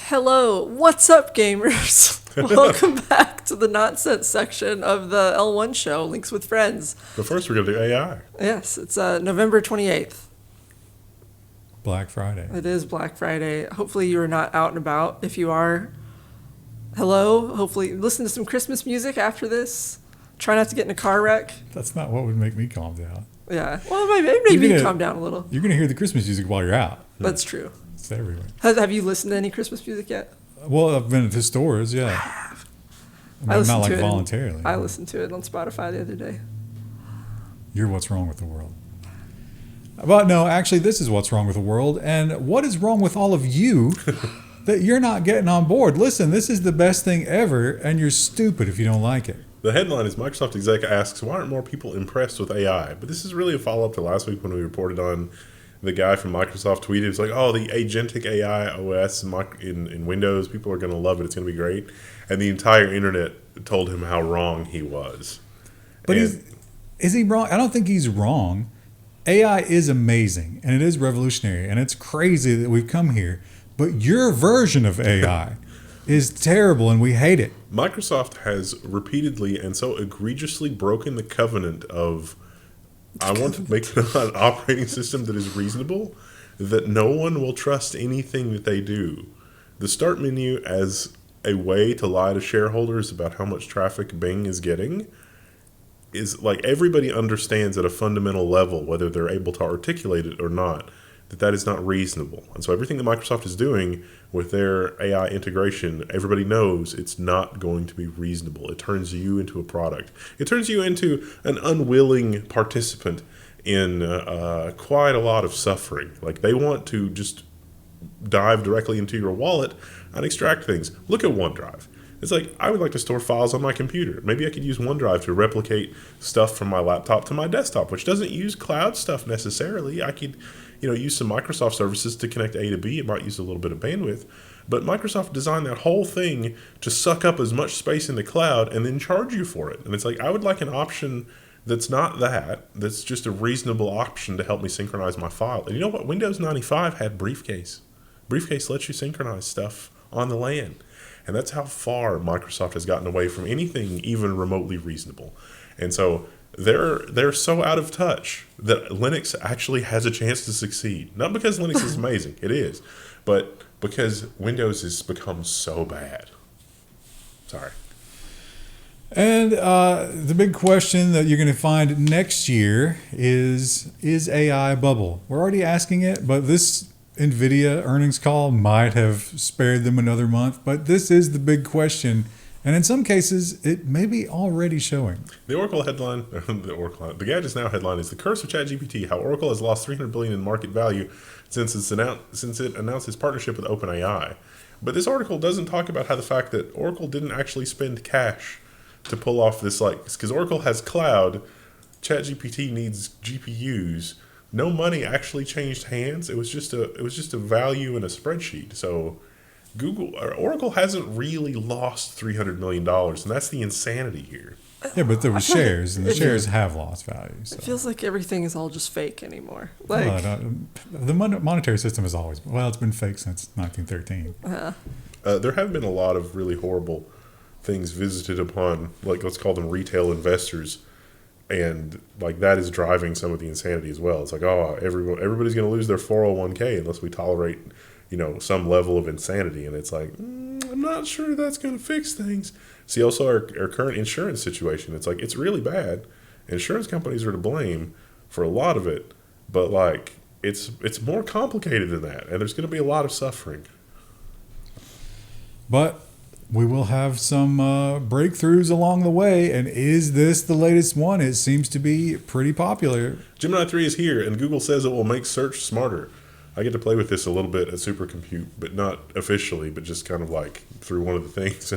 Hello, what's up, gamers? Welcome back to the nonsense section of the L1 show, Links with Friends. But first, we're going to do AI. Yes, it's November 28th. Black Friday. It is Black Friday. Hopefully you are not out and about. If you are, hello. Hopefully listen to some Christmas music after this. Try not to get in a car wreck. That's not what would make me calm down. Yeah, well, maybe calm down a little. You're going to hear the Christmas music while you're out. That's true. It's everywhere. Have you listened to any Christmas music yet? Well, I've been to stores, yeah. I not like to it. voluntarily. I listened to it on Spotify the other day. You're what's wrong with the world. But no, actually, this is what's wrong with the world. And what is wrong with all of you that you're not getting on board? Listen, this is the best thing ever, and you're stupid if you don't like it. The headline is Microsoft Exec asks, why aren't more people impressed with AI? But this is really a follow-up to last week when we reported on the guy from Microsoft tweeted, it's like, oh, the agentic AI OS in Windows, people are going to love it. It's going to be great. And the entire internet told him how wrong he was. But is he wrong? I don't think he's wrong. AI is amazing, and it is revolutionary, and it's crazy that we've come here. But your version of AI is terrible, and we hate it. Microsoft has repeatedly and so egregiously broken the covenant of, I want to make an operating system that is reasonable, that no one will trust anything that they do. The start menu as a way to lie to shareholders about how much traffic Bing is getting is like, everybody understands at a fundamental level, whether they're able to articulate it or not, that is not reasonable. And so everything that Microsoft is doing with their AI integration, everybody knows it's not going to be reasonable. It turns you into a product. It turns you into an unwilling participant in quite a lot of suffering. Like, they want to just dive directly into your wallet and extract things. Look at OneDrive. It's like, I would like to store files on my computer. Maybe I could use OneDrive to replicate stuff from my laptop to my desktop, which doesn't use cloud stuff necessarily. I could use some Microsoft services to connect A to B. It might use a little bit of bandwidth. But Microsoft designed that whole thing to suck up as much space in the cloud and then charge you for it. And it's like, I would like an option that's not that, that's just a reasonable option to help me synchronize my file. And you know what? Windows 95 had Briefcase. Briefcase lets you synchronize stuff on the LAN. And that's how far Microsoft has gotten away from anything even remotely reasonable. And so they're so out of touch that Linux actually has a chance to succeed. Not because Linux is amazing, it is, but because Windows has become so bad. Sorry. And the big question that you're going to find next year is AI a bubble? We're already asking it, but this NVIDIA earnings call might have spared them another month. But this is the big question. And in some cases, it may be already showing. The Oracle headline, the Gadgets Now headline is The Curse of ChatGPT, how Oracle has lost $300 billion in market value since it announced its partnership with OpenAI. But this article doesn't talk about how the fact that Oracle didn't actually spend cash to pull off this, because Oracle has cloud, ChatGPT needs GPUs. No money actually changed hands. It was just a value in a spreadsheet. So Oracle hasn't really lost $300 million, and that's the insanity here. Yeah, but there were shares, and the shares have lost value. So. It feels like everything is all just fake anymore. The monetary system has always it's been fake since 1913. There have been a lot of really horrible things visited upon, let's call them retail investors, and that is driving some of the insanity as well. It's like, everybody's going to lose their 401k unless we tolerate some level of insanity. And it's like, I'm not sure that's going to fix things. See, also our current insurance situation, it's like, it's really bad. Insurance companies are to blame for a lot of it, but it's more complicated than that. And there's going to be a lot of suffering. But we will have some breakthroughs along the way. And is this the latest one? It seems to be pretty popular. Gemini 3 is here, and Google says it will make search smarter. I get to play with this a little bit at Supercompute, but not officially, but just kind of through one of the things.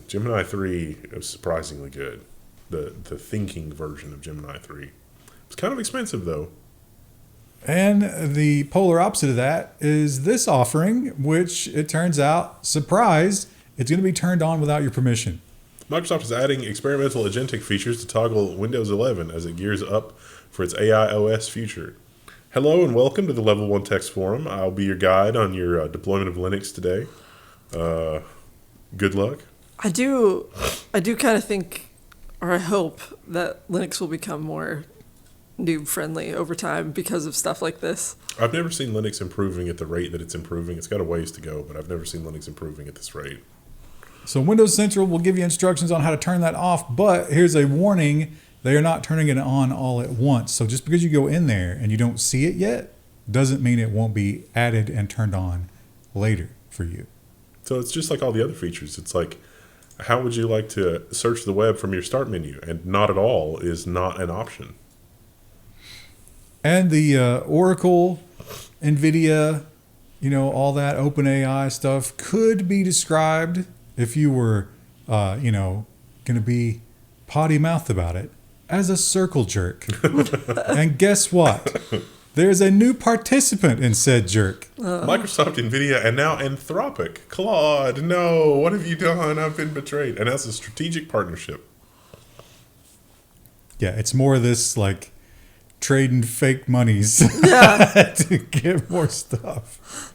Gemini 3 is surprisingly good. The thinking version of Gemini 3. It's kind of expensive, though. And the polar opposite of that is this offering, which it turns out, surprise, it's going to be turned on without your permission. Microsoft is adding experimental agentic features to toggle Windows 11 as it gears up for its AI OS future. Hello and welcome to the Level 1 Text Forum. I'll be your guide on your deployment of Linux today. Good luck. I do kind of think, or I hope, that Linux will become more noob-friendly over time because of stuff like this. I've never seen Linux improving at the rate that it's improving. It's got a ways to go, but I've never seen Linux improving at this rate. So Windows Central will give you instructions on how to turn that off, but here's a warning. They are not turning it on all at once. So just because you go in there and you don't see it yet, doesn't mean it won't be added and turned on later for you. So it's just like all the other features. It's like, how would you like to search the web from your start menu? And not at all is not an option. And the Oracle, NVIDIA, all that OpenAI stuff could be described, if you were, going to be potty-mouthed about it, as a circle jerk. And guess what? There's a new participant in said jerk. Microsoft, NVIDIA, and now Anthropic. Claude, no, what have you done? I've been betrayed. And that's a strategic partnership. Yeah, it's more of this, like, trading fake monies Yeah. to get more stuff.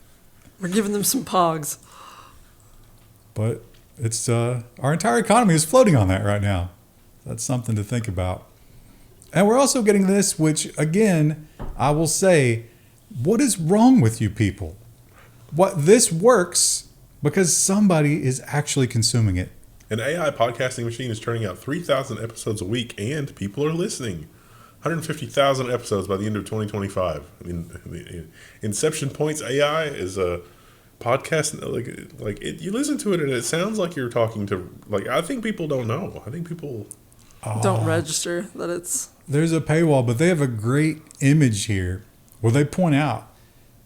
We're giving them some pogs. But it's our entire economy is floating on that right now. That's something to think about. And we're also getting this, which, again, I will say, what is wrong with you people? This works because somebody is actually consuming it. An AI podcasting machine is turning out 3,000 episodes a week, and people are listening. 150,000 episodes by the end of 2025. I mean, the Inception Point's AI is a podcast. You listen to it, and it sounds like you're talking to. I think people don't know. I think people Don't register that it's... There's a paywall, but they have a great image here where they point out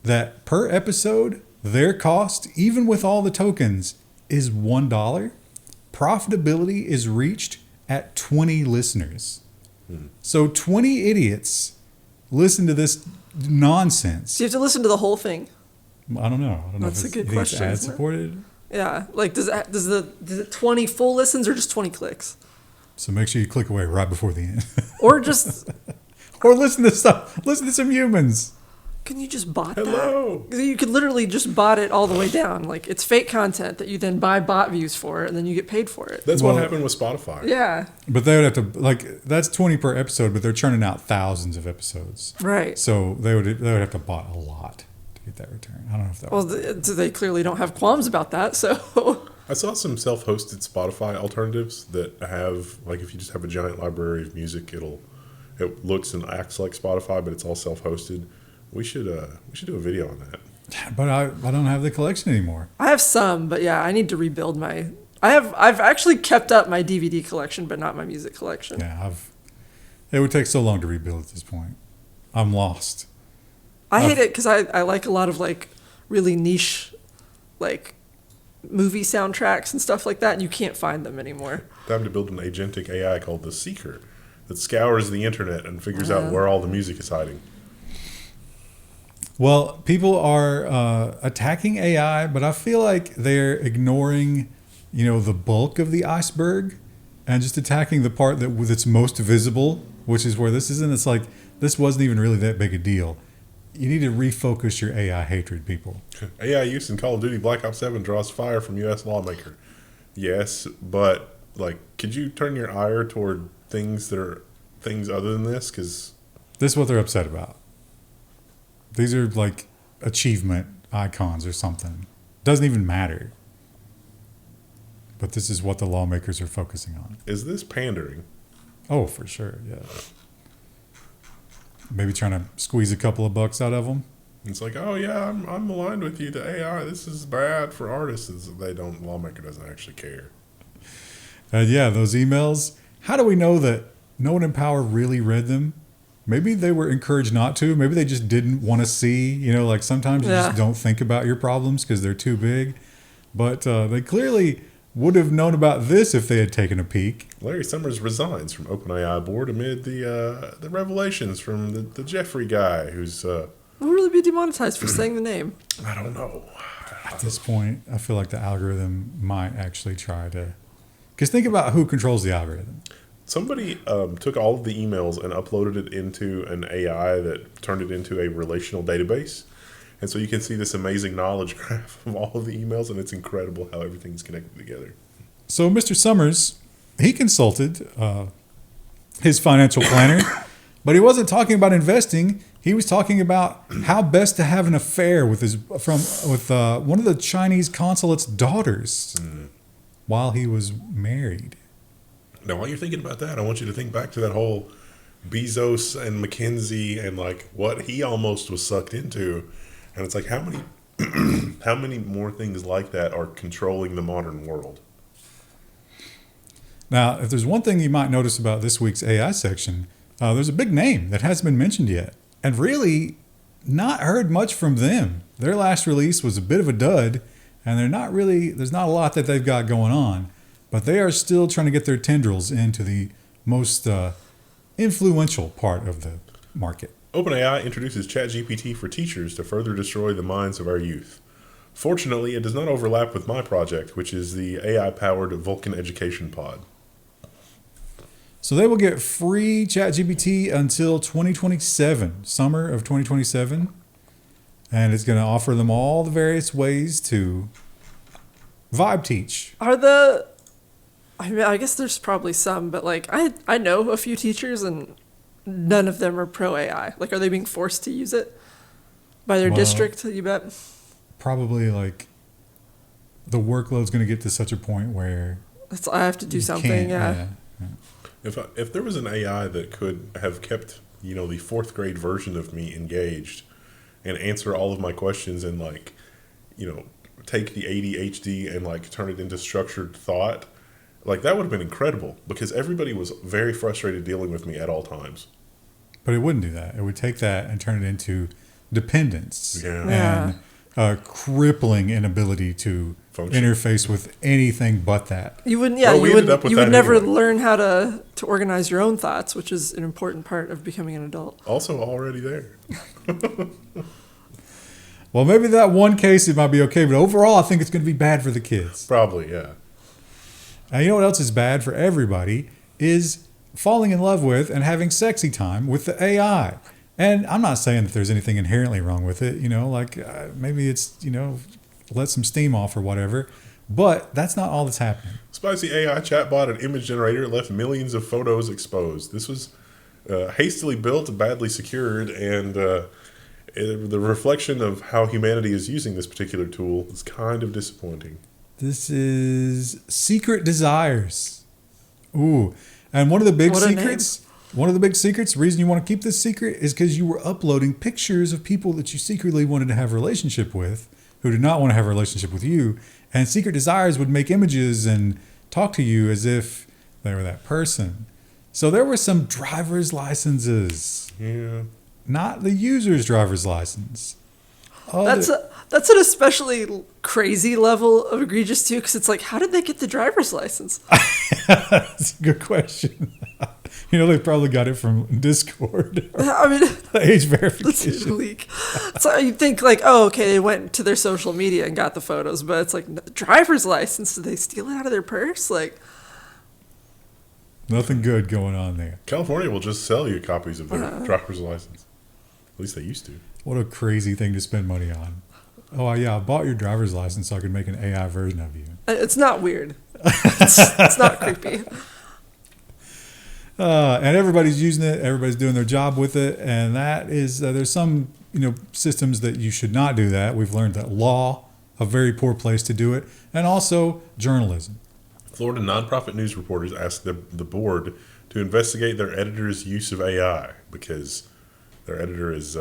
that per episode, their cost, even with all the tokens, is $1. Profitability is reached at 20 listeners. So 20 idiots listen to this nonsense. So you have to listen to the whole thing. I don't know. That's a good question, Ad isn't it? supported. Yeah. Like, does it 20 full listens or just 20 clicks? So make sure you click away right before the end. Or just... Or listen to stuff. Listen to some humans. Can you just bot Hello. that? You could literally just bot it all the way down. Like, it's fake content that you then buy bot views for, and then you get paid for it. That's what happened with Spotify. Yeah. But they would have to, that's 20 per episode, but they're churning out thousands of episodes. Right. So they would have to bot a lot to get that return. I don't know if that Well, they clearly don't have qualms about that, so... I saw some self-hosted Spotify alternatives that have, if you just have a giant library of music, it looks and acts like Spotify, but it's all self-hosted. We should do a video on that. But I don't have the collection anymore. I have some, but yeah, I need to rebuild my... I've actually kept up my DVD collection, but not my music collection. Yeah, it would take so long to rebuild at this point. I'm lost. I hate it because I like a lot of really niche movie soundtracks and stuff like that, and you can't find them anymore. Time to build an agentic AI called the Seeker that scours the internet and figures out where all the music is hiding. Well, people are attacking AI, but I feel like they're ignoring, the bulk of the iceberg and just attacking the part that's most visible, which is where this is. And it's like, this wasn't even really that big a deal. You need to refocus your AI hatred, people. AI use in Call of Duty Black Ops 7 draws fire from U.S. lawmaker. Yes, but could you turn your ire toward things that are things other than this? Because this is what they're upset about. These are achievement icons or something. Doesn't even matter. But this is what the lawmakers are focusing on. Is this pandering? Oh, for sure, yeah. Maybe trying to squeeze a couple of bucks out of them. It's oh yeah, I'm aligned with you. The AI, this is bad for artists. Lawmaker doesn't actually care. Yeah, those emails. How do we know that no one in power really read them? Maybe they were encouraged not to. Maybe they just didn't want to see. Sometimes you just don't think about your problems because they're too big. But they clearly would have known about this if they had taken a peek. Larry Summers resigns from OpenAI board amid the revelations from the Jeffrey guy who's... We'll really be demonetized for saying the name. I don't know. At this point, I feel like the algorithm might actually try to... Because think about who controls the algorithm. Somebody took all of the emails and uploaded it into an AI that turned it into a relational database. And so you can see this amazing knowledge graph of all of the emails, and it's incredible how everything's connected together. So Mr. Summers, he consulted his financial planner, but he wasn't talking about investing. He was talking about how best to have an affair with one of the Chinese consulate's daughters while he was married. Now, while you're thinking about that, I want you to think back to that whole Bezos and McKinsey and like what he almost was sucked into. And it's like, how many more things like that are controlling the modern world? Now, if there's one thing you might notice about this week's AI section, there's a big name that hasn't been mentioned yet, and really not heard much from them. Their last release was a bit of a dud, and there's not a lot that they've got going on, but they are still trying to get their tendrils into the most influential part of the market. OpenAI introduces ChatGPT for teachers to further destroy the minds of our youth. Fortunately, it does not overlap with my project, which is the AI-powered Vulcan Education Pod. So they will get free ChatGPT until 2027, summer of 2027. And it's going to offer them all the various ways to vibe teach. I guess there's probably some, but like I know a few teachers and none of them are pro AI. Like, are they being forced to use it by their district, you bet? Probably like the workload's going to get to such a point where I have to do something, yeah. If there was an AI that could have kept, the fourth grade version of me engaged and answer all of my questions and like, take the ADHD and like turn it into structured thought, like that would have been incredible because everybody was very frustrated dealing with me at all times. But it wouldn't do that. It would take that and turn it into dependence Yeah. and a crippling inability to interface with anything but that. You wouldn't, you would never learn how to organize your own thoughts, which is an important part of becoming an adult. Also already there. Well, maybe that one case it might be okay, but overall I think it's going to be bad for the kids. Probably, yeah. And you know what else is bad for everybody is falling in love with and having sexy time with the AI. And I'm not saying that there's anything inherently wrong with it, maybe it's, let some steam off or whatever, but that's not all that's happening. Spicy AI chatbot and image generator left millions of photos exposed. This was hastily built, badly secured, and the reflection of how humanity is using this particular tool is kind of disappointing. This is Secret Desires. Ooh, and one of the big secrets, the reason you want to keep this secret is because you were uploading pictures of people that you secretly wanted to have a relationship with who did not want to have a relationship with you. And Secret Desires would make images and talk to you as if they were that person. So there were some driver's licenses. Yeah. Not the user's driver's license. That's an especially crazy level of egregious too, because it's like, how did they get the driver's license? That's a good question. They probably got it from Discord. I mean, age verification. Leak. So you'd think like, oh, okay, they went to their social media and got the photos, but it's like the driver's license. Did they steal it out of their purse? Like, nothing good going on there. California will just sell you copies of their driver's license. At least they used to. What a crazy thing to spend money on. Oh, yeah, I bought your driver's license so I could make an AI version of you. It's not weird. It's not creepy. And everybody's using it. Everybody's doing their job with it. And that is, there's some, systems that you should not do that. We've learned that law, a very poor place to do it. And also journalism. Florida nonprofit news reporters asked the board to investigate their editor's use of AI because their editor is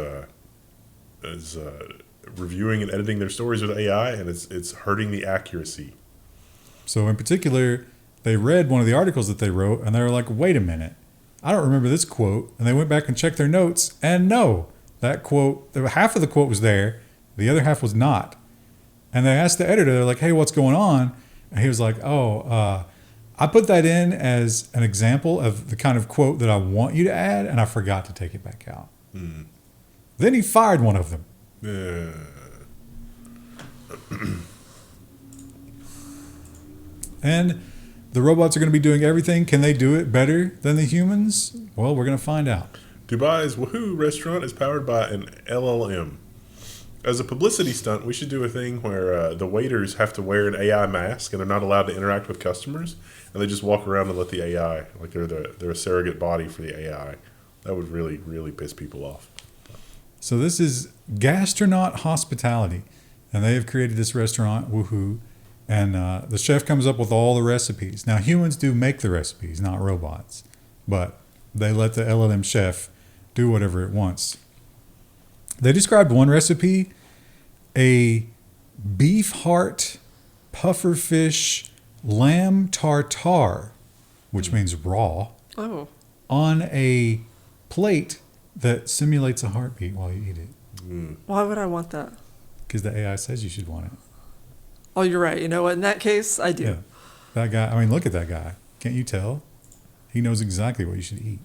reviewing and editing their stories with AI, and it's hurting the accuracy. So in particular, they read one of the articles that they wrote, and they were like, wait a minute, I don't remember this quote. And they went back and checked their notes, and no, that quote, half of the quote was there, the other half was not. And they asked the editor, they're like, hey, what's going on? And he was like, I put that in as an example of the kind of quote that I want you to add, and I forgot to take it back out. Mm. Then he fired one of them. Yeah. And the robots are going to be doing everything. Can they do it better than the humans? Well, we're going to find out. Dubai's Woohoo restaurant is powered by an LLM. As a publicity stunt, we should do a thing where the waiters have to wear an AI mask and they're not allowed to interact with customers, and they just walk around and let the AI, like they're a surrogate body for the AI. That would really, really piss people off. So this is Gastronaut Hospitality, and they have created this restaurant, Woohoo, and the chef comes up with all the recipes. Now, humans do make the recipes, not robots, but they let the LLM chef do whatever it wants. They described one recipe, a beef heart pufferfish lamb tartare, which means raw, on a plate that simulates a heartbeat while you eat it. Why would I want that? Because the AI says you should want it. Oh, you're right. You know what? In that case, I do. Yeah. That guy, I mean, look at that guy. Can't you tell? He knows exactly what you should eat.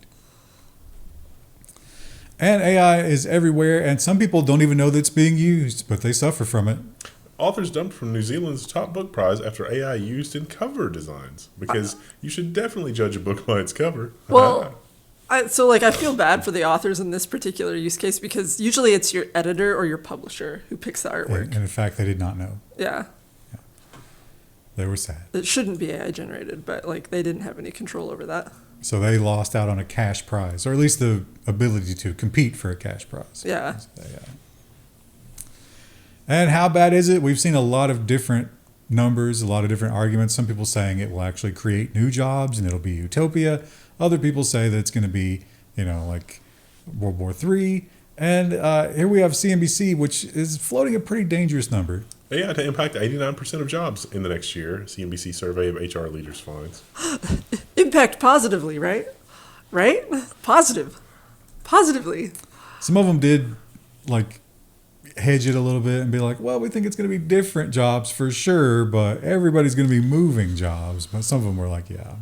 And AI is everywhere, and some people don't even know that it's being used, but they suffer from it. Authors dumped from New Zealand's top book prize after AI used in cover designs, because you should definitely judge a book by its cover. Well, I feel bad for the authors in this particular use case, because usually it's your editor or your publisher who picks the artwork. And in fact, they did not know. Yeah. They were sad. It shouldn't be AI generated, but they didn't have any control over that. So they lost out on a cash prize, or at least the ability to compete for a cash prize. Yeah. And how bad is it? We've seen a lot of different numbers, a lot of different arguments. Some people saying it will actually create new jobs and it'll be utopia. Other people say that it's going to be, like World War III. And here we have CNBC, which is floating a pretty dangerous number. AI to impact 89% of jobs in the next year, CNBC survey of HR leaders finds. Impact positively, right? Right? Positively. Some of them did, hedge it a little bit and be like, well, we think it's going to be different jobs for sure, but everybody's going to be moving jobs. But some of them were like, yeah,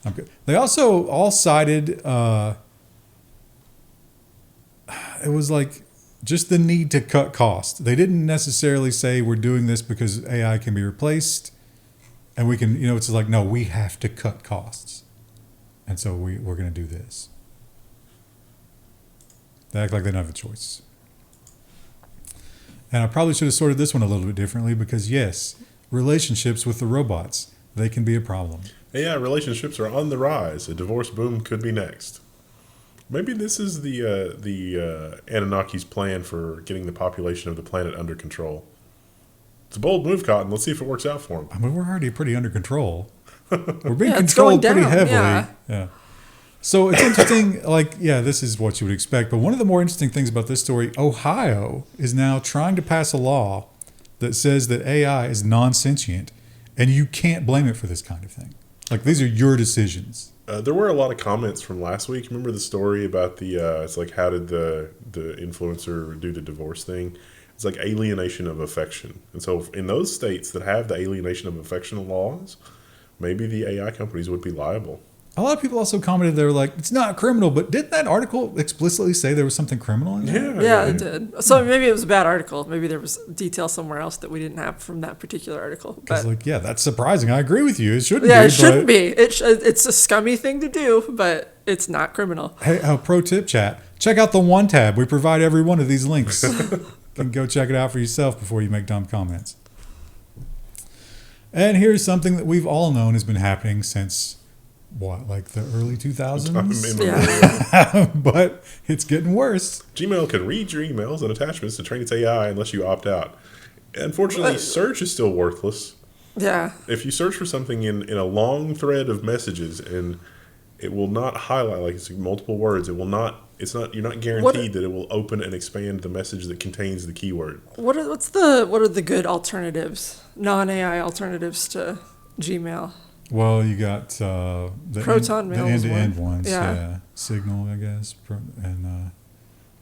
I'm good. They also all cited, it was just the need to cut costs. They didn't necessarily say we're doing this because AI can be replaced and we can, it's no, we have to cut costs. And so we're going to do this. They act like they don't have a choice. And I probably should have sorted this one a little bit differently because, yes, relationships with the robots, they can be a problem. AI relationships are on the rise. A divorce boom could be next. Maybe this is the Anunnaki's plan for getting the population of the planet under control. It's a bold move, Cotton. Let's see if it works out for them. I mean, we're already pretty under control. We're being it's going controlled pretty down, heavily. Yeah. So it's interesting, this is what you would expect. But one of the more interesting things about this story, Ohio is now trying to pass a law that says that AI is non-sentient, and you can't blame it for this kind of thing. These are your decisions. There were a lot of comments from last week. Remember the story about it's how did the influencer do the divorce thing? It's alienation of affection. And so in those states that have the alienation of affection laws, maybe the AI companies would be liable. A lot of people also commented, they were like, it's not criminal, but didn't that article explicitly say there was something criminal in there? Yeah, it did. So maybe it was a bad article. Maybe there was detail somewhere else that we didn't have from that particular article. Because, that's surprising. I agree with you. It shouldn't be. Yeah, it shouldn't be. It's a scummy thing to do, but it's not criminal. Hey, pro tip, chat. Check out the One tab. We provide every one of these links. You can go check it out for yourself before you make dumb comments. And here's something that we've all known has been happening since... the early 2000s? Yeah. But it's getting worse. Gmail can read your emails and attachments to train its AI unless you opt out. Unfortunately, search is still worthless. Yeah. If you search for something in a long thread of messages and it will not highlight, it's multiple words, you're not guaranteed that it will open and expand the message that contains the keyword. What are the good alternatives, non-AI alternatives to Gmail? Well, you got the Proton Mail, the end-to-end one. ones, Signal, I guess,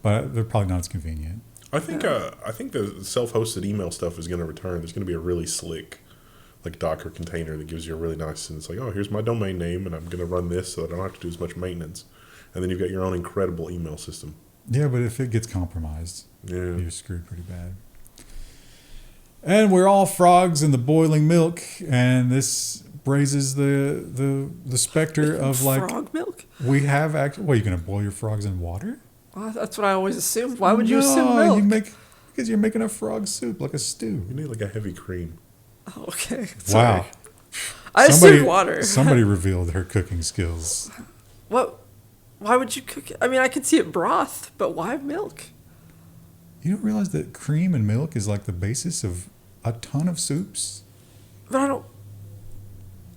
but they're probably not as convenient. I think the self-hosted email stuff is going to return. There's going to be a really slick, Docker container that gives you a really nice, and it's here's my domain name, and I'm going to run this so that I don't have to do as much maintenance. And then you've got your own incredible email system. Yeah, but if it gets compromised, you're screwed pretty bad. And we're all frogs in the boiling milk, and this raises the specter of like frog milk. we have actually. Well, you gonna boil your frogs in water? Well, that's what I always assumed. Why would you assume milk? Because you're making a frog soup like a stew. You need like a heavy cream. Oh, okay. Wow. Sorry. I assumed water. Somebody revealed her cooking skills. What? Why would you cook it? I mean, I could see it broth, but why milk? You don't realize that cream and milk is like the basis of a ton of soups? But I don't.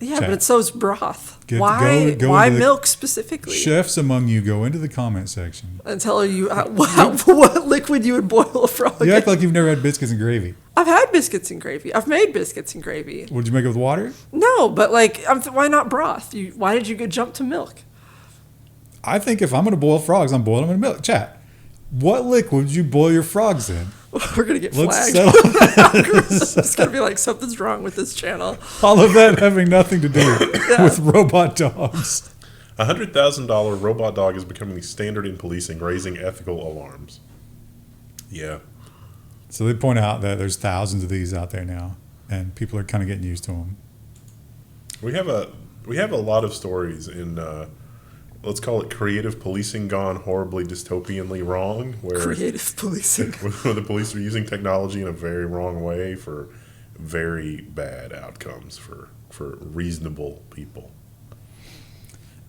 Yeah, Chat. but it's so is broth. Go Why into the- milk specifically? Chefs among you, go into the comment section. And tell you what liquid you would boil a frog You in. act like you've never had biscuits and gravy. I've had biscuits and gravy. I've made biscuits and gravy. Would you make it with water? No, but like, why not broth? Why did you go jump to milk? I think if I'm going to boil frogs, I'm boiling them in milk. Chat. What liquid would you boil your frogs in? We're gonna get Let's flagged. settle. It's gonna be like something's wrong with this channel. All of that having nothing to do with robot dogs. $100,000 robot dog is becoming the standard in policing, raising ethical alarms. Yeah. So they point out that there's thousands of these out there now, and people are kind of getting used to them. We have a lot of stories in let's call it creative policing gone horribly dystopianly wrong, where Creative policing. where the police are using technology in a very wrong way for very bad outcomes for reasonable people.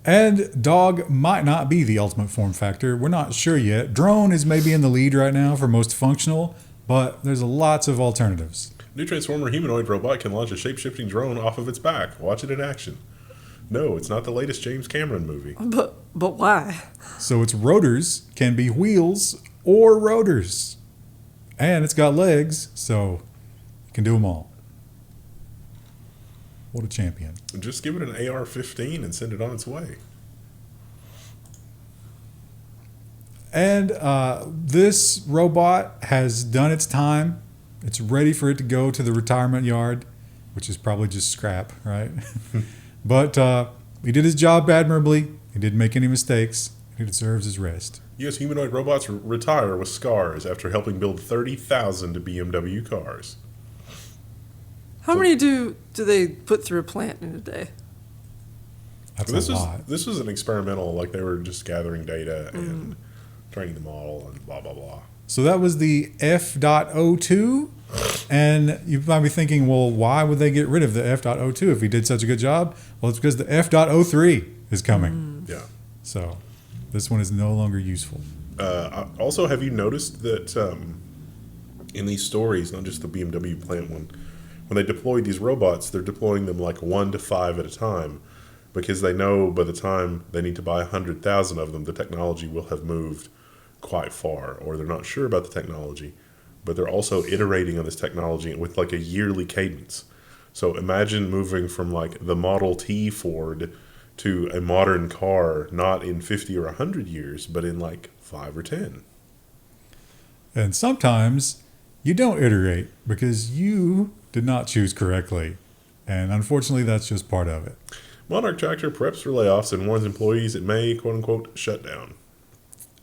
And dog might not be the ultimate form factor. We're not sure yet. Drone is maybe in the lead right now for most functional, but there's lots of alternatives. New Transformer humanoid robot can launch a shape-shifting drone off of its back. Watch it in action. No, it's not the latest James Cameron movie. But why? So its rotors can be wheels or rotors. And it's got legs, so you can do them all. What a champion. Just give it an AR-15 and send it on its way. And this robot has done its time. It's ready for it to go to the retirement yard, which is probably just scrap, right? But he did his job admirably. He didn't make any mistakes. He deserves his rest. U.S. humanoid robots retire with scars after helping build 30,000 BMW cars. How many do they put through a plant in a day? That's This a was lot. this was an experimental, like they were just gathering data and training the model and blah blah blah. So that was the F.02. And you might be thinking, well, why would they get rid of the F.02 if he did such a good job? Well, it's because the F.03 is coming. Yeah. So this one is no longer useful. Also, have you noticed that in these stories, not just the BMW plant one, when they deploy these robots, they're deploying them like 1 to 5 at a time, because they know by the time they need to buy 100,000 of them, the technology will have moved quite far, or they're not sure about the technology, but they're also iterating on this technology with like a yearly cadence. So imagine moving from like the Model T Ford to a modern car, not in 50 or 100 years, but in like 5 or 10. And sometimes you don't iterate because you did not choose correctly. And unfortunately, that's just part of it. Monarch Tractor preps for layoffs and warns employees it may, quote unquote, shut down.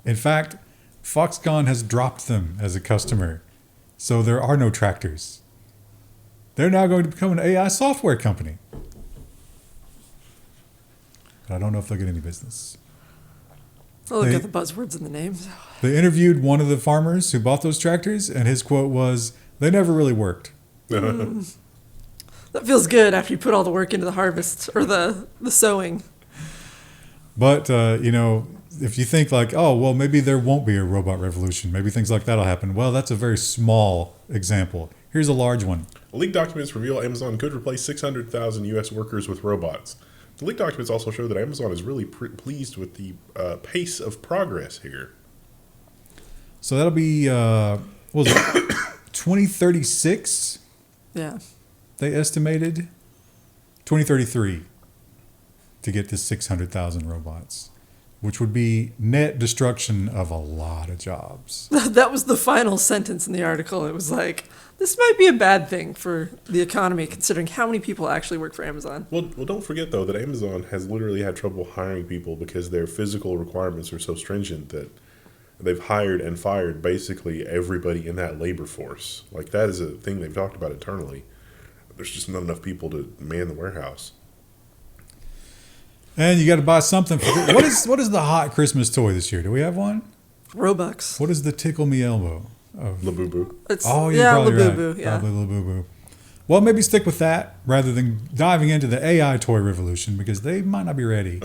In fact, Foxconn has dropped them as a customer. So there are no tractors. They're now going to become an AI software company. But I don't know if they'll get any business. Oh, look They- at the buzzwords in the names. They interviewed one of the farmers who bought those tractors, and his quote was, "They never really worked." That feels good after you put all the work into the harvest or the sowing. But, if you think like, oh, well, maybe there won't be a robot revolution. Maybe things like that will happen. Well, that's a very small example. Here's a large one. Leaked documents reveal Amazon could replace 600,000 U.S. workers with robots. The leaked documents also show that Amazon is really pleased with the pace of progress here. So that'll be, what was it, 2036, Yeah. they estimated? 2033 to get to 600,000 robots, which would be net destruction of a lot of jobs. That was the final sentence in the article. It was like, this might be a bad thing for the economy, considering how many people actually work for Amazon. Well, don't forget, though, that Amazon has literally had trouble hiring people because their physical requirements are so stringent that they've hired and fired basically everybody in that labor force. Like, that is a thing they've talked about internally. There's just not enough people to man the warehouse. And you got to buy something for what is the hot Christmas toy this year? Do we have one? Robux. What is the tickle me elbow? Of? Labubu. It's, You're yeah, probably Labubu. right. Yeah. Probably Labubu. Well, maybe stick with that rather than diving into the AI toy revolution because they might not be ready.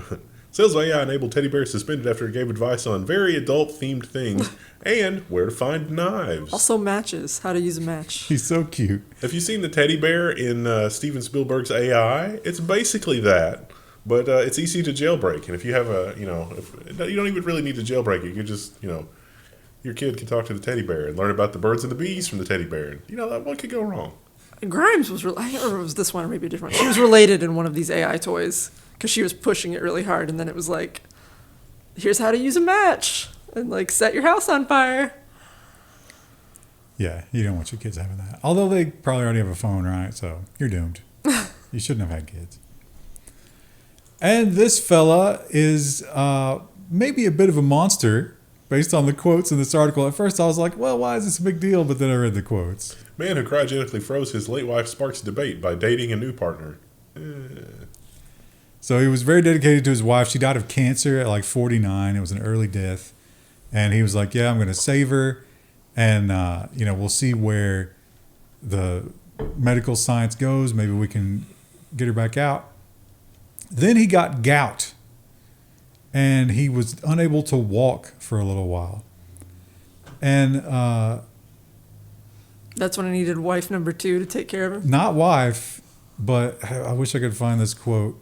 Sales of AI-enabled teddy bear suspended after it gave advice on very adult-themed things and where to find knives. Also matches. How to use a match. He's so cute. Have you seen the teddy bear in Steven Spielberg's AI? It's basically that, but it's easy to jailbreak. And if you have you don't even really need to jailbreak it. You just, your kid can talk to the teddy bear and learn about the birds and the bees from the teddy bear. And, what could go wrong? Grimes was, I can't remember if it was this one or maybe a different one. She was related in one of these AI toys because she was pushing it really hard. And then it was like, here's how to use a match and like set your house on fire. Yeah, you don't want your kids having that. Although they probably already have a phone, right? So you're doomed. You shouldn't have had kids. And this fella is maybe a bit of a monster based on the quotes in this article. At first I was like, well, why is this a big deal? But then I read the quotes. Man who cryogenically froze his late wife sparks debate by dating a new partner. So he was very dedicated to his wife. She died of cancer at like 49. It was an early death. And he was like, yeah, I'm going to save her. And, we'll see where the medical science goes. Maybe we can get her back out. Then he got gout. And he was unable to walk for a little while. And that's when I needed wife number 2 to take care of him. not wife, but I wish I could find this quote.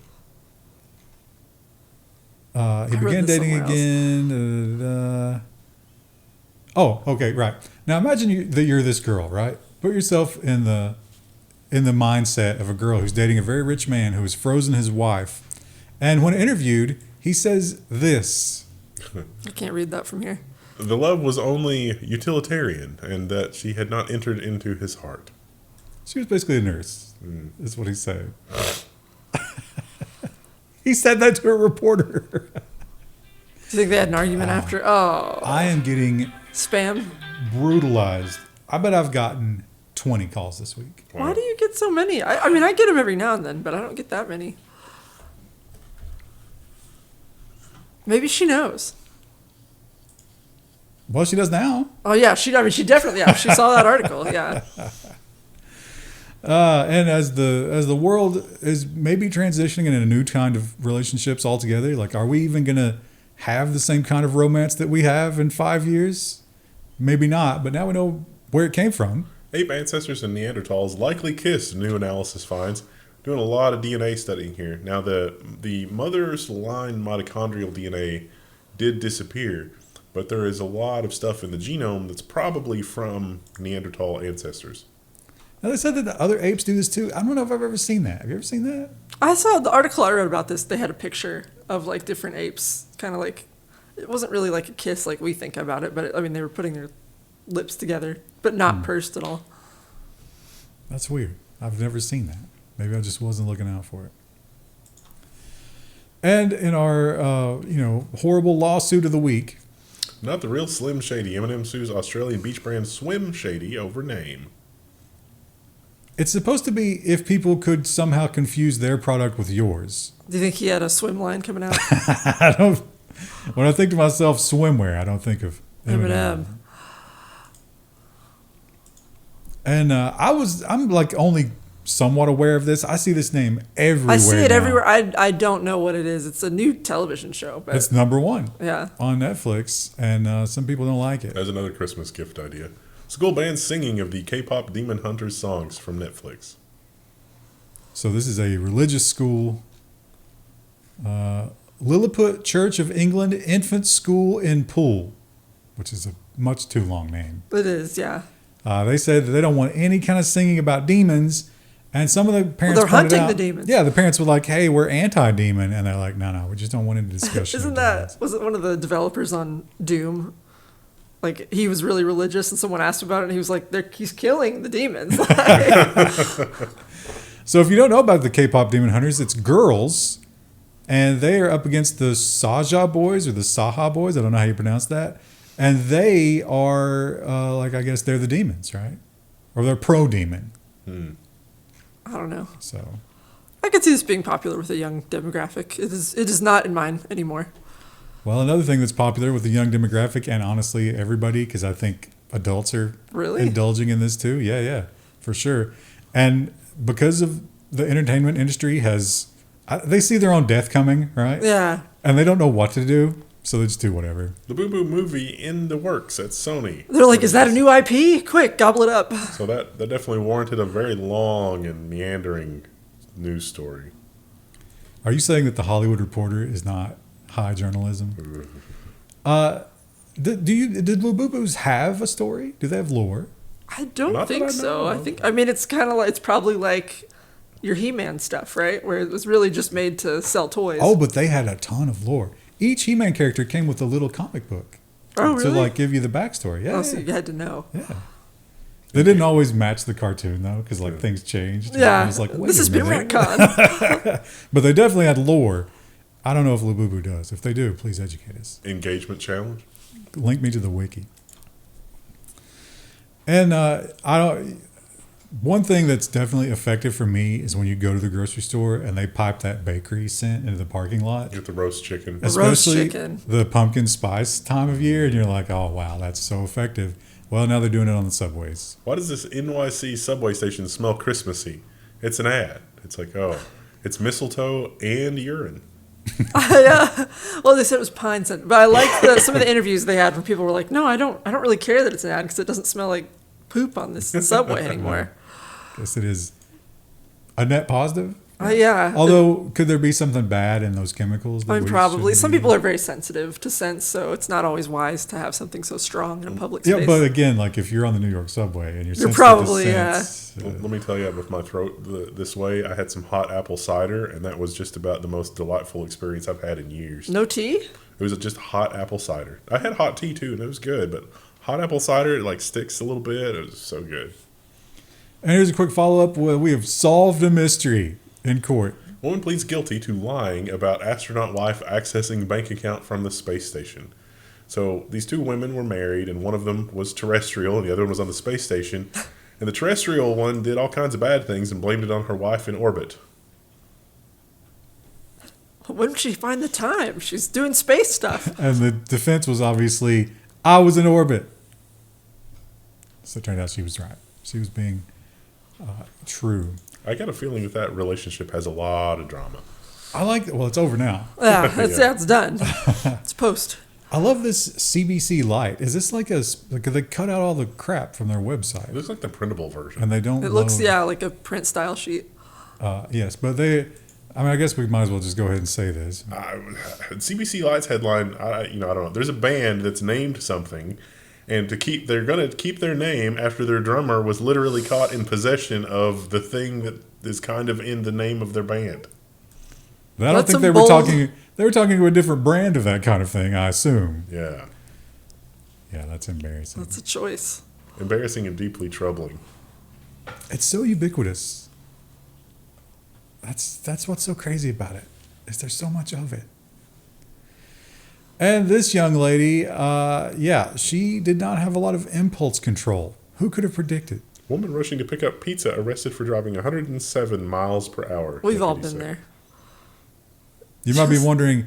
He read began this dating somewhere again. Oh, okay, right. Now imagine that you're this girl, right? Put yourself in the mindset of a girl who's dating a very rich man who has frozen his wife. And when interviewed, he says this. I can't read that from here. The love was only utilitarian and that she had not entered into his heart. She was basically a nurse, is what he said. He said that to a reporter. Do you think they had an argument after? Oh. I am getting Spam. brutalized. I bet I've gotten 20 calls this week. Why do you get so many? I mean, I get them every now and then, but I don't get that many. Maybe she knows. Well, she does now. Oh yeah, she definitely. Yeah, she saw that article. Yeah. And as the world is maybe transitioning into a new kind of relationships altogether, like, are we even going to have the same kind of romance that we have in 5 years? Maybe not, but now we know where it came from. Ape ancestors and Neanderthals likely kissed, new analysis finds. Doing a lot of DNA studying here. Now, the mother's line mitochondrial DNA did disappear, but there is a lot of stuff in the genome that's probably from Neanderthal ancestors. Now, they said that the other apes do this too. I don't know if I've ever seen that. Have you ever seen that? I saw the article I read about this. They had a picture of like different apes, kind of like, it wasn't really like a kiss like we think about it, but they were putting their lips together, but not pursed at all. That's weird. I've never seen that. Maybe I just wasn't looking out for it. And in our, horrible lawsuit of the week. Not the real Slim Shady. Eminem sues Australian beach brand Swim Shady over name. It's supposed to be if people could somehow confuse their product with yours. Do you think he had a swim line coming out? I don't. When I think to myself swimwear, I don't think of Eminem. And I'm like only somewhat aware of this. I see this name everywhere. I see it now. everywhere. I don't know what it is. It's a new television show, but It's #1 yeah. on Netflix, and some people don't like it. That's another Christmas gift idea. School band singing of the K-pop Demon Hunters songs from Netflix. So this is a religious school. Lilliput Church of England Infant School in Poole, which is a much too long name. It is, yeah. They said that they don't want any kind of singing about demons. And some of the parents they're pointed hunting out, the demons. Yeah, the parents were like, hey, we're anti-demon. And they're like, no, we just don't want any discussion. Was it one of the developers on Doom? Like, he was really religious and someone asked about it and he was like, he's killing the demons. So if you don't know about the K-pop Demon Hunters, it's girls. And they are up against the Saja boys or the Saha boys. I don't know how you pronounce that. And they are, I guess they're the demons, right? Or they're pro-demon. I don't know. So I could see this being popular with a young demographic. It is not in mine anymore. Well, another thing that's popular with the young demographic, and honestly everybody, because I think adults are Really? indulging in this too. Yeah, for sure. And because of the entertainment industry they see their own death coming, right? Yeah. And they don't know what to do, so they just do whatever. Labubu movie in the works at Sony. They're like, is that a new IP? Quick, gobble it up. So that definitely warranted a very long and meandering news story. Are you saying that the Hollywood Reporter is not high journalism? Did Labubus have a story? Do they have lore? I don't Not that think I so. know. I mean, it's kind of like, it's probably like your He-Man stuff, right? Where it was really just made to sell toys. Oh, but they had a ton of lore. Each He-Man character came with a little comic book. Oh, really? To like give you the backstory. Yeah. Oh, so you had to know. Yeah. They didn't always match the cartoon though, because like things changed. Yeah. I was like, wait This has a been minute. retconned. But they definitely had lore. I don't know if Labubu does. If they do, please educate us. Engagement challenge. Link me to the wiki. And one thing that's definitely effective for me is when you go to the grocery store and they pipe that bakery scent into the parking lot. You get the roast chicken. roast Especially chicken. the pumpkin spice time of year, and you're like, oh wow, that's so effective. Well, now they're doing it on the subways. Why does this NYC subway station smell Christmassy? It's an ad. It's like, oh, it's mistletoe and urine. Yeah. Well, they said it was pine scent, but I liked some of the interviews they had where people were like, "No, I don't really care that it's an ad because it doesn't smell like poop on this subway anymore." Guess it is a net positive. Yeah. Although, could there be something bad in those chemicals? That I mean, we probably. shouldn't Some be- people are very sensitive to scents, so it's not always wise to have something so strong in a public Yeah, space. but again, like if you're on the New York subway and you're sensitive probably, to scents, Let me tell you, with my throat this way, I had some hot apple cider, and that was just about the most delightful experience I've had in years. No tea? It was just hot apple cider. I had hot tea too, and it was good, but hot apple cider, it like sticks a little bit. It was so good. And here's a quick follow-up. Well, we have solved a mystery in court. Woman pleads guilty to lying about astronaut wife accessing bank account from the space station. So these two women were married, and one of them was terrestrial, and the other one was on the space station. And the terrestrial one did all kinds of bad things and blamed it on her wife in orbit. When did she find the time? She's doing space stuff. And the defense was obviously, I was in orbit. So it turned out she was right. She was being true. I got a feeling that relationship has a lot of drama. I like that. Well, it's over now. Yeah, Yeah. it's done. It's post. I love this CBC Lite. Is this like they cut out all the crap from their It website looks like the printable version. and they don't It looks, load- like a print style sheet. Yes, but I guess we might as well just go ahead and say this. CBC Lights headline, I don't know. There's a band that's named something, and they're going to keep their name after their drummer was literally caught in possession of the thing that is kind of in the name of their band. I don't That's think a they were bold- talking. They were talking to a different brand of that kind of thing. I assume. Yeah. Yeah, that's embarrassing. That's a choice. Embarrassing and deeply troubling. It's so ubiquitous. That's what's so crazy about it. Is there's so much of it. And this young lady, she did not have a lot of impulse control. Who could have predicted? Woman rushing to pick up pizza arrested for driving 107 miles per hour. We've all deputies been say. there. You might be wondering,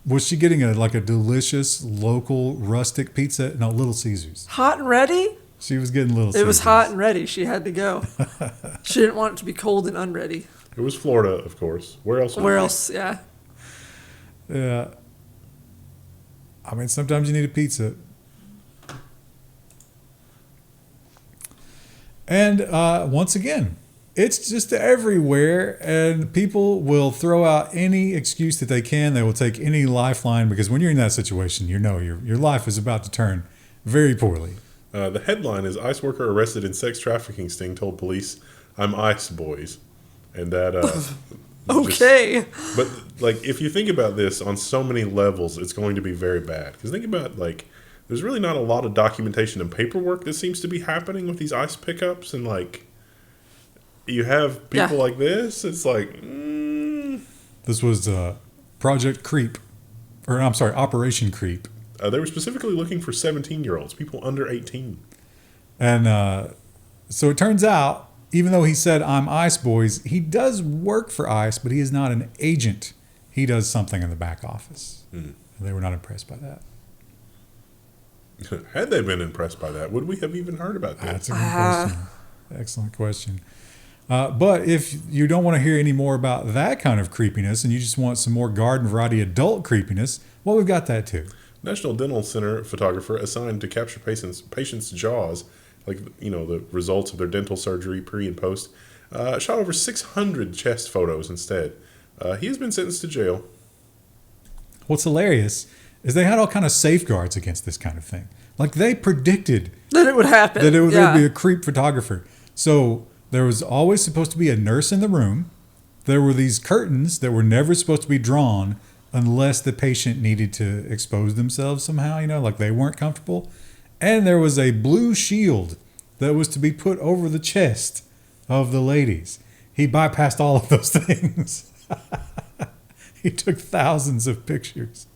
was she getting a delicious local rustic pizza? No, Little Caesars. Hot and ready? She was getting Little Caesars. It was hot and ready. She had to go. She didn't want it to be cold and unready. It was Florida, of course. Where else? Where else? Yeah. Yeah. I mean, sometimes you need a pizza. And once again, it's just everywhere, and people will throw out any excuse that they can. They will take any lifeline, because when you're in that situation, you know your life is about to turn very poorly. The headline is ICE worker arrested in sex trafficking sting told police, "I'm ICE, boys." And that Okay. but like, if you think about this on so many levels, it's going to be very bad. Because think about, like, there's really not a lot of documentation and paperwork that seems to be happening with these ICE pickups, and like, you have people like this. It's like, This was Project Creep, or I'm sorry, Operation Creep. they were specifically looking for 17-year-olds, people under 18. And so it turns out even though he said, I'm ICE, boys, he does work for ICE, but he is not an agent. He does something in the back office. And they were not impressed by that. Had they been impressed by that, would we have even heard about that? That's a good question. Excellent question. But if you don't want to hear any more about that kind of creepiness and you just want some more garden variety adult creepiness, well, we've got that too. National Dental Center photographer assigned to capture patients' jaws, like, the results of their dental surgery pre and post, shot over 600 chest photos instead. He has been sentenced to jail. What's hilarious is they had all kind of safeguards against this kind of thing. Like they predicted that it would happen. That there would be a creep photographer. So there was always supposed to be a nurse in the room. There were these curtains that were never supposed to be drawn unless the patient needed to expose themselves somehow, like they weren't comfortable. And there was a blue shield that was to be put over the chest of the ladies. He bypassed all of those things. He took thousands of pictures.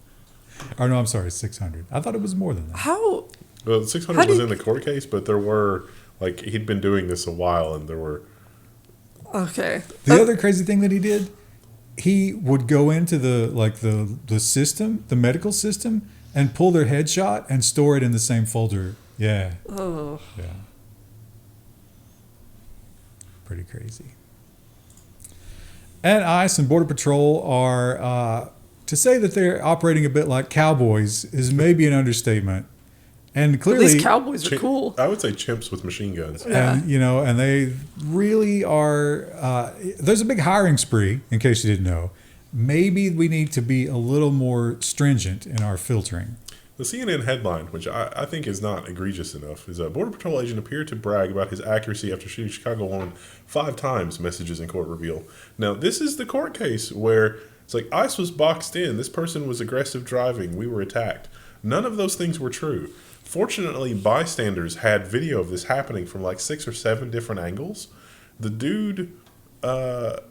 Or no, I'm sorry, 600. I thought it was more than that. How? Well, 600 was in the court case, but there were, he'd been doing this a while, and there were... Okay. The other crazy thing that he did, he would go into the system, the medical system, and pull their headshot and store it in the same folder. Yeah. Oh. Yeah. Pretty crazy. And ICE and Border Patrol are, to say that they're operating a bit like cowboys is maybe an understatement. And clearly, at least cowboys are cool. I would say chimps with machine guns. Yeah. And, and they really are, there's a big hiring spree, in case you didn't know. Maybe we need to be a little more stringent in our filtering. The CNN headline, which I think is not egregious enough, is a Border Patrol agent appeared to brag about his accuracy after shooting Chicago woman 5 times, messages in court reveal. Now, this is the court case where it's like ICE was boxed in. This person was aggressive driving. We were attacked. None of those things were true. Fortunately, bystanders had video of this happening from 6 or 7 different angles. The dude... the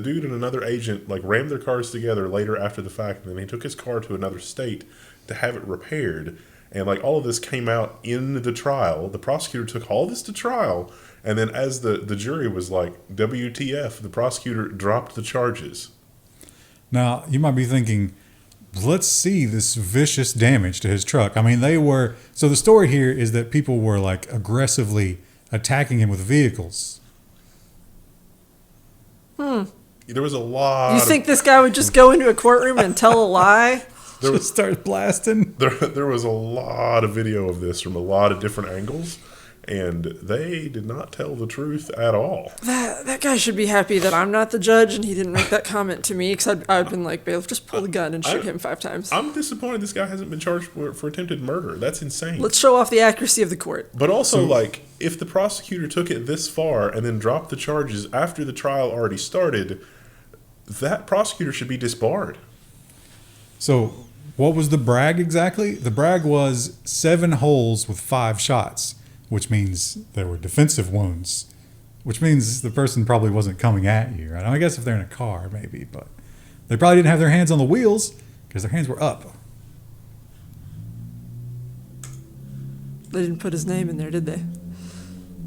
dude and another agent rammed their cars together later after the fact, and then he took his car to another state to have it repaired, and all of this came out in the trial. The prosecutor took all this to trial, and then as the jury was WTF, the prosecutor dropped the charges. Now you might be thinking, let's see this vicious damage to his truck. I mean, so the story here is that people were aggressively attacking him with vehicles. There was a lot. You think this guy would just go into a courtroom and tell a lie? Just start blasting. There was a lot of video of this from a lot of different angles, and they did not tell the truth at all. That guy should be happy that I'm not the judge and he didn't make that comment to me, because I've been like, bailiff, just pull the gun and shoot him 5 times. I'm disappointed this guy hasn't been charged for attempted murder. That's insane. Let's show off the accuracy of the court. But also, if the prosecutor took it this far and then dropped the charges after the trial already started, that prosecutor should be disbarred. So what was the brag exactly? The brag was 7 holes with 5 shots, which means there were defensive wounds, which means the person probably wasn't coming at you, right? I guess if they're in a car, maybe, but they probably didn't have their hands on the wheels because their hands were up. They didn't put his name in there, did they?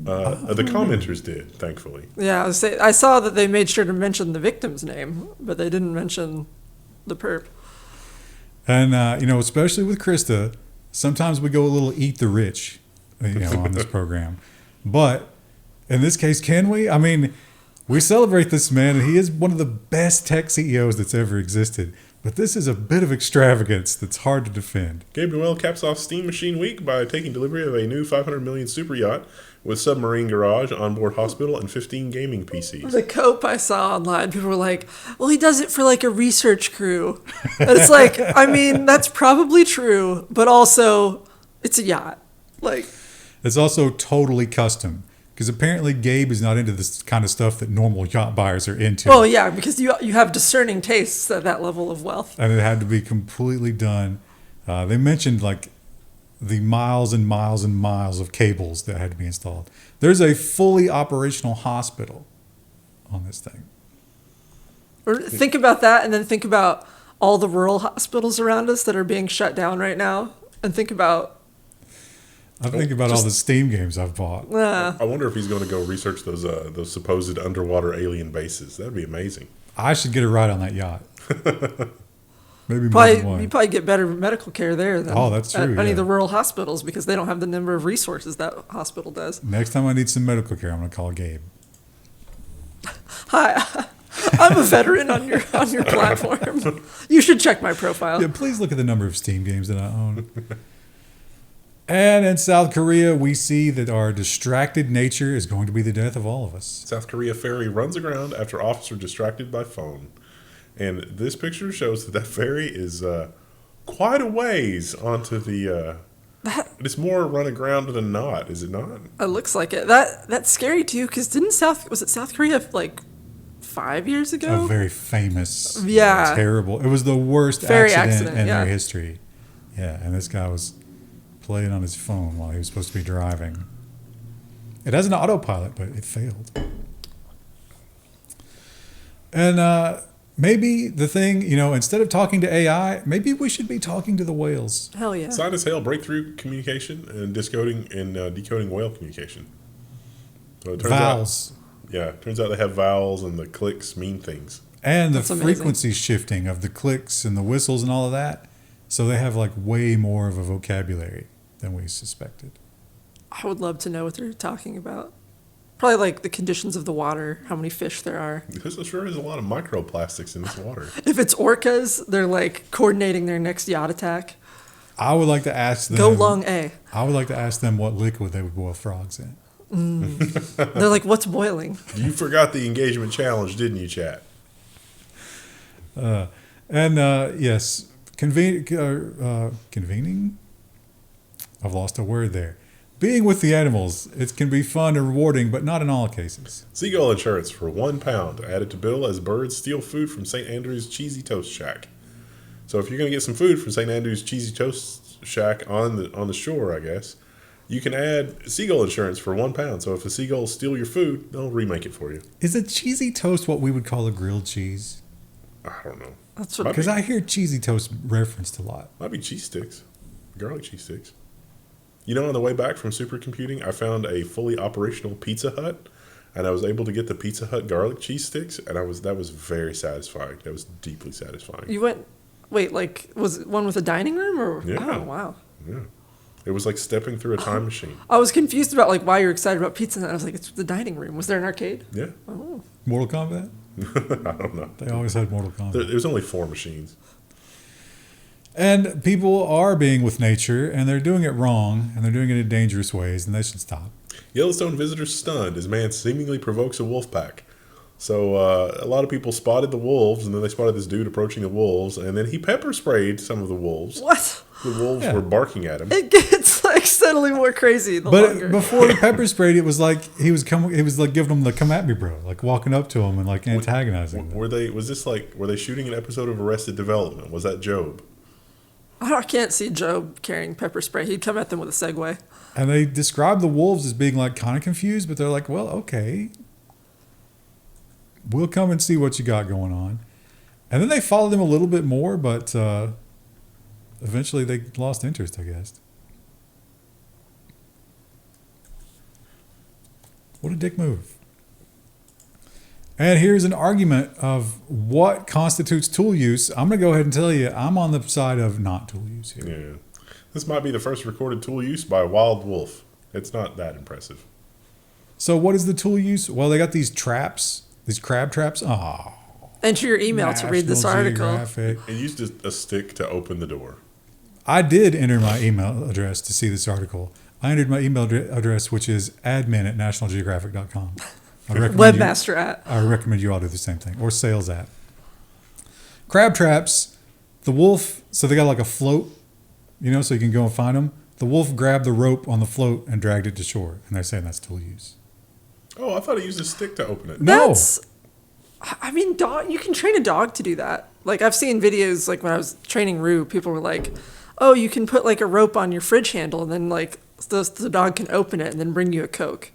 The commenters did, thankfully. Yeah, I saw that they made sure to mention the victim's name, but they didn't mention the perp. And, especially with Krista, sometimes we go a little eat the rich, on this program. But in this case, can we? I mean, we celebrate this man, and he is one of the best tech CEOs that's ever existed. But this is a bit of extravagance that's hard to defend. Gabe Newell caps off Steam Machine Week by taking delivery of a new $500 million super yacht with submarine garage, onboard hospital, and 15 gaming PCs. The cope I saw online, people were like, well, he does it for a research crew. And it's I mean, that's probably true, but also it's a yacht. It's also totally custom. Because apparently Gabe is not into this kind of stuff that normal yacht buyers are into. Well, yeah, because you have discerning tastes at that level of wealth. And it had to be completely done. They mentioned the miles and miles and miles of cables that had to be installed. There's a fully operational hospital on this thing. Or think about that, and then think about all the rural hospitals around us that are being shut down right now, and think about I think about all the Steam games I've bought. I wonder if he's going to go research those supposed underwater alien bases. That'd be amazing. I should get a ride on that yacht. Maybe more than Probably, one. you probably get better medical care there than That's true. at any yeah. of the rural hospitals because they don't have the number of resources that hospital does. Next time I need some medical care, I'm going to call Gabe. Hi, I'm a veteran on your platform. You should check my profile. Yeah, please look at the number of Steam games that I own. And in South Korea, we see that our distracted nature is going to be the death of all of us. South Korea ferry runs aground after officer distracted by phone. And this picture shows that ferry is quite a ways onto the... it's more run aground than not, is it not? It looks like it. That's scary too because was it South Korea like 5 years ago? A very famous, Yeah. terrible. It was the worst Ferry accident accident, in yeah. their history. Yeah, and this guy was playing on his phone while he was supposed to be driving. It has an autopilot, but it failed. And maybe the thing, instead of talking to AI, maybe we should be talking to the whales. Hell yeah. Scientists hail breakthrough communication and decoding whale communication. So it turns Vowels. turns out they have vowels and the clicks mean things. And the That's amazing. frequency shifting of the clicks and the whistles and all of that. So they have like way more of a vocabulary than we suspected. I would love to know what they're talking about. Probably like the conditions of the water, how many fish there are. Because there sure is a lot of microplastics in this water. If it's orcas, they're like coordinating their next yacht attack. I would like to ask them. Go long A. I would like to ask them what liquid they would boil frogs in. They're like, what's boiling? You forgot the engagement challenge, didn't you, chat? Yes, convening. I've lost a word there. Being with the animals, it can be fun and rewarding, but not in all cases. Seagull insurance for £1 added to bill as birds steal food from St. Andrew's Cheesy Toast Shack. So if you're going to get some food from St. Andrew's Cheesy Toast Shack on the shore, I guess, you can add seagull insurance for £1. So if the seagulls steal your food, they'll remake it for you. Is a cheesy toast what we would call a grilled cheese? I don't know. That's what. Because I hear cheesy toast referenced a lot. Might be cheese sticks, garlic cheese sticks. On the way back from supercomputing, I found a fully operational Pizza Hut, and I was able to get the Pizza Hut garlic cheese sticks, and that was very satisfying. That was deeply satisfying. You went. Wait, like was it one with a dining room or? Yeah. Oh wow. Yeah, it was like stepping through a time machine. I was confused about like why you're excited about pizza. And I was like, it's the dining room. Was there an arcade? Yeah, Oh. Mortal Kombat? I don't know. They always had Mortal Kombat. There's only 4 machines. And people are being with nature, and they're doing it wrong, and they're doing it in dangerous ways, and they should stop. Yellowstone visitors stunned as man seemingly provokes a wolf pack. So a lot of people spotted the wolves, and then they spotted this dude approaching the wolves, and then he pepper sprayed some of the wolves. What? The wolves Yeah. were barking at him. It gets like steadily more crazy the But longer. before he pepper sprayed, it was like he was like giving them the "come at me, bro," like walking up to him and like antagonizing them. Were they shooting an episode of Arrested Development? Was that Job? I can't see Job carrying pepper spray. He'd come at them with a Segway. And they describe the wolves as being like kind of confused, but they're like, "Well, okay, we'll come and see what you got going on." And then they followed him a little bit more, but eventually they lost interest, I guess. What a dick move. And here's an argument of what constitutes tool use. I'm going to go ahead and tell you, I'm on the side of not tool use here. Yeah. This might be the first recorded tool use by a wild wolf. It's not that impressive. So what is the tool use? Well, they got these traps, these crab traps. Oh, Enter your email to read this National article. Geographic. It used a stick to open the door. I did enter my email address to see this article. I entered my email address, which is admin@nationalgeographic.com. Webmaster at. I recommend you all do the same thing. Or sales at. Crab traps, the wolf, so they got like a float, so you can go and find them. The wolf grabbed the rope on the float and dragged it to shore. And they're saying that's tool use. Oh, I thought it used a stick to open it. No. Dog. You can train a dog to do that. Like I've seen videos, like when I was training Rue, people were like, "Oh, you can put like a rope on your fridge handle, and then like the dog can open it and then bring you a Coke."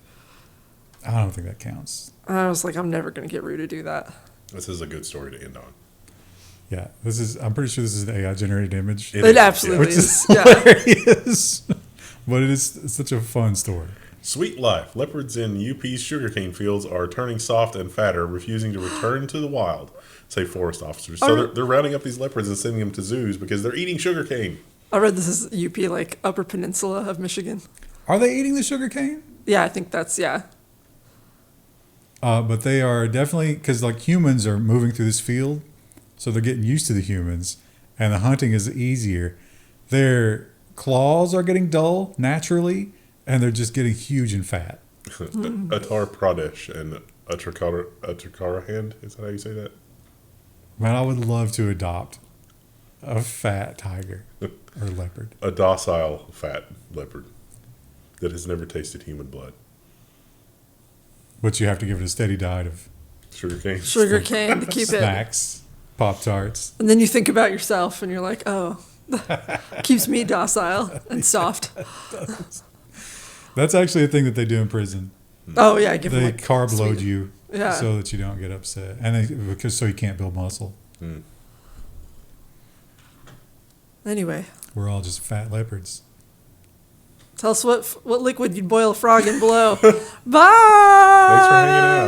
I don't think that counts. I was like, I'm never gonna get Rue to do that. This is a good story to end on. Yeah, I'm pretty sure this is an AI generated image. It It is, absolutely which is. is Yeah. hilarious. but it's such a fun story. Sweet life. Leopards in UP's sugarcane fields are turning soft and fatter, refusing to return to the wild, say forest officers. So they're rounding up these leopards and sending them to zoos because they're eating sugarcane. I read this is UP, like Upper Peninsula of Michigan. Are they eating the sugar cane? Yeah, I think that's, yeah. But they are definitely, because like humans are moving through this field, so they're getting used to the humans, and the hunting is easier. Their claws are getting dull naturally, and they're just getting huge and fat. Uttar Pradesh and Uttarakhand, is that how you say that? Man, I would love to adopt a fat tiger or leopard. A docile fat leopard that has never tasted human blood. But you have to give it a steady diet of Sugarcane. Sugarcane to keep it. snacks, Pop-Tarts. And then you think about yourself and you're like, oh, keeps me docile and soft. That's actually a thing that they do in prison. Oh, yeah. Give They them, like, carb load sweet. you Yeah. so that you don't get upset. And so you can't build muscle. Mm. Anyway, We're all just fat leopards. tell us what liquid you'd boil a frog in below. Bye. Thanks for hanging out.